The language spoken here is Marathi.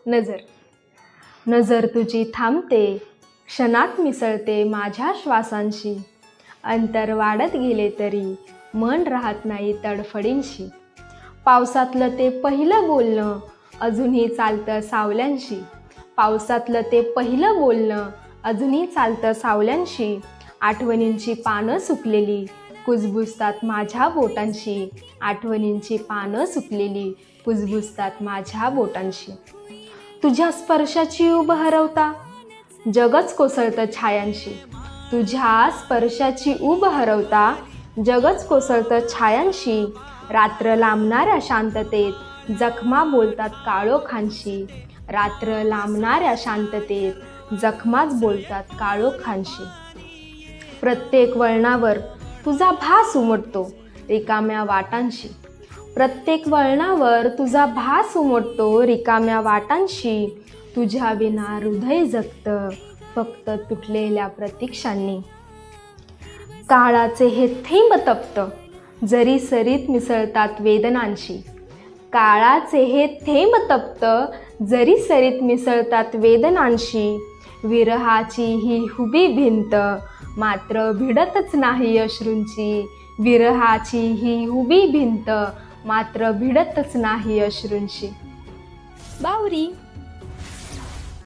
नजर. नजर तुझी थांबते, क्षणात मिसळते माझ्या श्वासांशी. अंतर वाढत गेले तरी मन राहत नाही तडफडींशी. पावसातलं ते पहिलं बोलणं अजूनही चालतं सावल्यांशी. पावसातलं ते पहिलं बोलणं अजूनही चालतं सावल्यांशी. आठवणींची पानं सुकलेली कुजबुजतात माझ्या बोटांशी. आठवणींची पानं सुकलेली कुजबुजतात माझ्या बोटांशी. तुझ्या स्पर्शाची ऊब हरवता जगच कोसळतं छायांशी. तुझ्या स्पर्शाची ऊब हरवता जगच कोसळतं छायांशी. रात्र लांबणाऱ्या शांततेत जखमा बोलतात काळोखांशी. रात्र लांबणाऱ्या शांततेत जखमाच बोलतात काळोखांशी. प्रत्येक वळणावर तुझा भास उमटतो रिकाम्या वाटांशी. प्रत्येक वळणावर तुझा भास उमटतो रिकाम्या वाटांशी. तुझ्या विना हृदय जगतं फक्त तुटलेल्या प्रतीक्षांनी. काळाचे हे थेंब तप्त जरी सरीत मिसळतात वेदनांशी. काळाचे हे थेंब तप्त जरी सरीत मिसळतात वेदनांशी. विरहाची ही उभी भिंत मात्र भिडतच नाही अश्रूंची. विरहाची ही उभी भिंत मात्र भिडतच नाही अश्रूंची. बावरी.